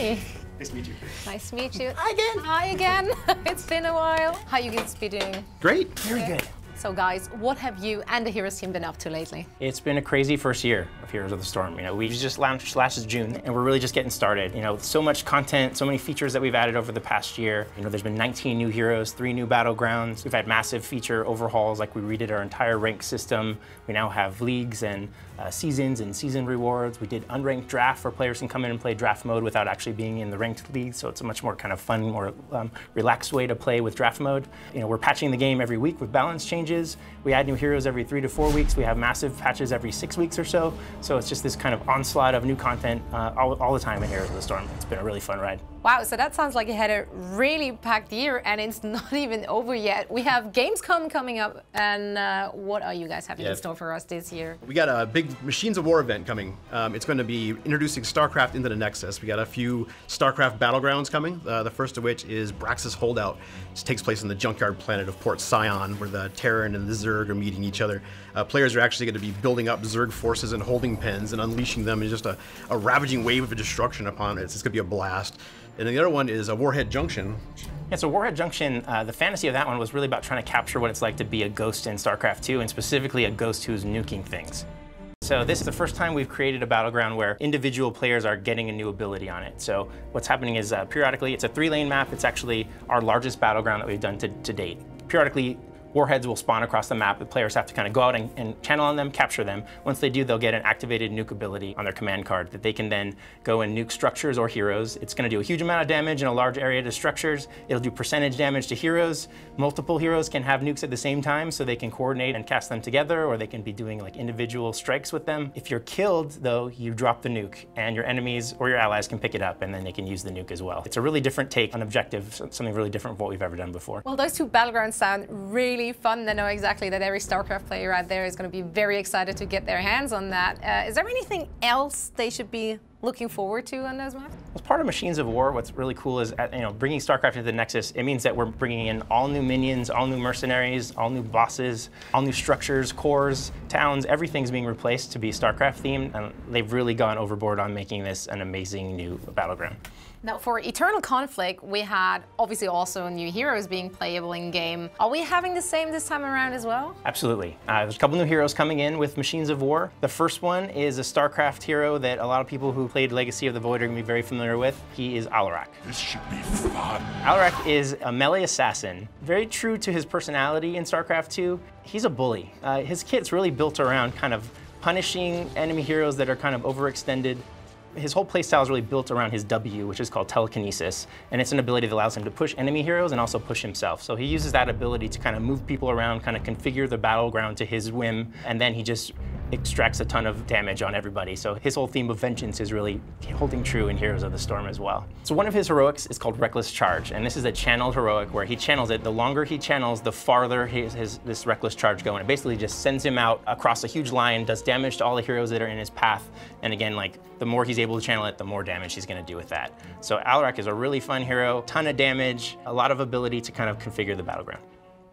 Hi. Nice to meet you. Nice to meet you. Hi again. Hi again. It's been a while. How you guys be doing? Great. Very good. So guys, what have you and the Heroes team been up to lately? It's been a crazy first year of Heroes of the Storm. You know, we just launched last June, and we're really just getting started. You know, so much content, so many features that we've added over the past year. You know, there's been 19 new heroes, 3 new battlegrounds. We've had massive feature overhauls, like we redid our entire rank system. We now have leagues and seasons and season rewards. We did unranked draft, where players can come in and play draft mode without actually being in the ranked league. So it's a much more kind of fun, more relaxed way to play with draft mode. You know, we're patching the game every week with balance changes. We add new heroes every 3 to 4 weeks. We have massive patches every 6 weeks or so. So it's just this kind of onslaught of new content all the time in Heroes of the Storm. It's been a really fun ride. Wow, so that sounds like you had a really packed year, and it's not even over yet. We have Gamescom coming up, and what are you guys having in store for us this year? We got a big Machines of War event coming. It's going to be introducing StarCraft into the Nexus. We got a few StarCraft battlegrounds coming, the first of which is Brax's Holdout. This takes place on the junkyard planet of Port Sion, where the Terran and the Zerg are meeting each other. Players are actually going to be building up Zerg forces and holding pens and unleashing them in just a ravaging wave of destruction upon it. It's going to be a blast. And then the other one is a Warhead Junction. Yeah, so Warhead Junction, the fantasy of that one was really about trying to capture what it's like to be a ghost in StarCraft 2, and specifically a ghost who's nuking things. So this is the first time we've created a battleground where individual players are getting a new ability on it. So what's happening is periodically, it's a 3-lane map. It's actually our largest battleground that we've done to date. Periodically, warheads will spawn across the map. The players have to kind of go out and channel on them, capture them. Once they do, they'll get an activated nuke ability on their command card that they can then go and nuke structures or heroes. It's going to do a huge amount of damage in a large area to structures. It'll do percentage damage to heroes. Multiple heroes can have nukes at the same time, so they can coordinate and cast them together, or they can be doing like individual strikes with them. If you're killed, though, you drop the nuke, and your enemies or your allies can pick it up, and then they can use the nuke as well. It's a really different take on objective, something really different from what we've ever done before. Well, those two battlegrounds sound really fun. I know exactly that every StarCraft player out there is going to be very excited to get their hands on that. Is there anything else they should be looking forward to on those maps? As part of Machines of War, what's really cool is bringing StarCraft into the Nexus. It means that we're bringing in all new minions, all new mercenaries, all new bosses, all new structures, cores, towns. Everything's being replaced to be StarCraft themed, and they've really gone overboard on making this an amazing new battleground. Now, for Eternal Conflict, we had obviously also new heroes being playable in game. Are we having the same this time around as well? Absolutely. There's a couple new heroes coming in with Machines of War. The first one is a StarCraft hero that a lot of people who played Legacy of the Void are going to be very familiar with. He is Alarak. This should be fun. Alarak is a melee assassin, very true to his personality in StarCraft 2. He's a bully. His kit's really built around kind of punishing enemy heroes that are kind of overextended. His whole playstyle is really built around his W, which is called telekinesis, and it's an ability that allows him to push enemy heroes and also push himself. So he uses that ability to kind of move people around, kind of configure the battleground to his whim, and then he just extracts a ton of damage on everybody. So his whole theme of vengeance is really holding true in Heroes of the Storm as well. So one of his heroics is called Reckless Charge, and this is a channeled heroic where he channels it. The longer he channels, the farther this Reckless Charge goes. And it basically just sends him out across a huge line, does damage to all the heroes that are in his path, and again, like, the more he's able to channel it, the more damage he's going to do with that. So Alarak is a really fun hero, ton of damage, a lot of ability to kind of configure the battleground.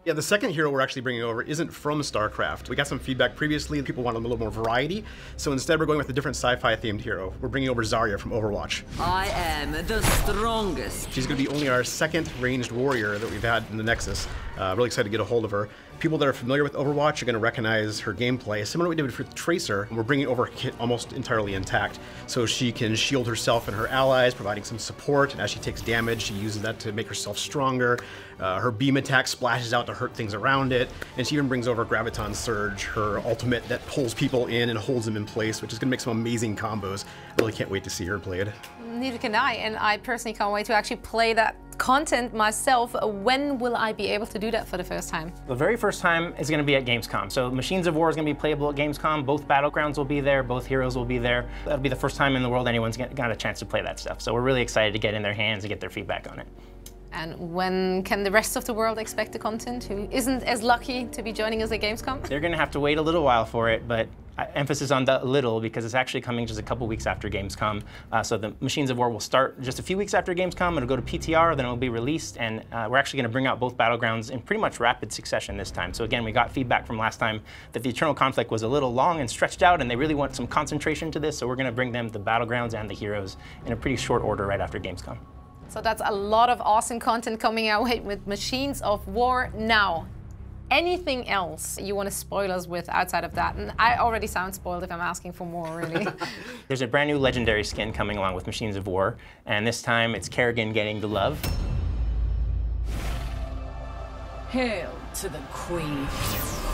Yeah, the second hero we're actually bringing over isn't from StarCraft. We got some feedback previously. People wanted a little more variety. So instead, we're going with a different sci-fi themed hero. We're bringing over Zarya from Overwatch. I am the strongest. She's going to be only our second ranged warrior that we've had in the Nexus. Really excited to get a hold of her. People that are familiar with Overwatch are going to recognize her gameplay. Similar to what we did with Tracer, we're bringing over her kit almost entirely intact. So she can shield herself and her allies, providing some support. And as she takes damage, she uses that to make herself stronger. Her beam attack splashes out to hurt things around it. And she even brings over Graviton Surge, her ultimate that pulls people in and holds them in place, which is going to make some amazing combos. Really can't wait to see her played. Neither can I, and I personally can't wait to actually play that content myself. When will I be able to do that for the first time? The very first time is going to be at Gamescom. So Machines of War is going to be playable at Gamescom. Both battlegrounds will be there. Both heroes will be there. That'll be the first time in the world anyone's got a chance to play that stuff. So we're really excited to get in their hands and get their feedback on it. And when can the rest of the world expect the content who isn't as lucky to be joining us at Gamescom? They're going to have to wait a little while for it, but Emphasis on the little, because it's actually coming just a couple weeks after Gamescom. So the Machines of War will start just a few weeks after Gamescom. It'll go to PTR, then it'll be released, and we're actually going to bring out both battlegrounds in pretty much rapid succession this time. So again, we got feedback from last time that the Eternal Conflict was a little long and stretched out, and they really want some concentration to this, so we're going to bring them the battlegrounds and the heroes in a pretty short order right after Gamescom. So that's a lot of awesome content coming our way with Machines of War now. Anything else you want to spoil us with outside of that? And I already sound spoiled if I'm asking for more, really. There's a brand new legendary skin coming along with Machines of War, and this time it's Kerrigan getting the love. Hail to the Queen.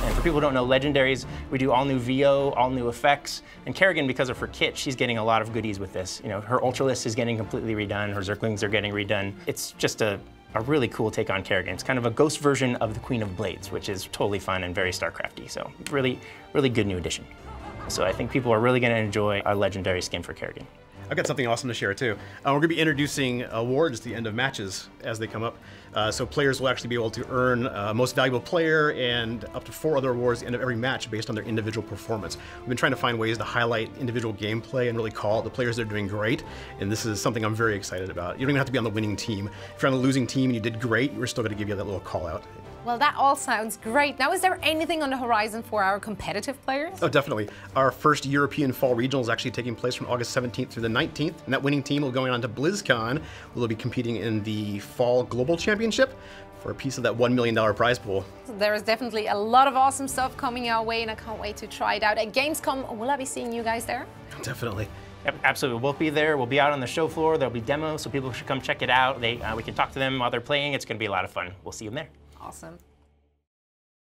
And for people who don't know, legendaries, we do all new VO, all new effects, and Kerrigan, because of her kit, she's getting a lot of goodies with this. You know, her Ultralisk is getting completely redone, her Zerglings are getting redone. It's just a really cool take on Kerrigan. It's kind of a ghost version of the Queen of Blades, which is totally fun and very StarCrafty. So really, really good new addition. So I think people are really going to enjoy our legendary skin for Kerrigan. I've got something awesome to share too. We're going to be introducing awards at the end of matches as they come up. So players will actually be able to earn most valuable player and up to 4 other awards at the end of every match based on their individual performance. We've been trying to find ways to highlight individual gameplay and really call out the players that are doing great. And this is something I'm very excited about. You don't even have to be on the winning team. If you're on the losing team and you did great, we're still going to give you that little call out. Well, that all sounds great. Now, is there anything on the horizon for our competitive players? Oh, definitely. Our first European Fall Regional is actually taking place from August 17th through the 19th, and that winning team will go on to BlizzCon. We'll be competing in the Fall Global Championship for a piece of that $1 million prize pool. There is definitely a lot of awesome stuff coming our way, and I can't wait to try it out. At Gamescom, will I be seeing you guys there? Definitely. Yep, absolutely. We'll be there. We'll be out on the show floor. There'll be demos, so people should come check it out. We can talk to them while they're playing. It's going to be a lot of fun. We'll see them there. Awesome.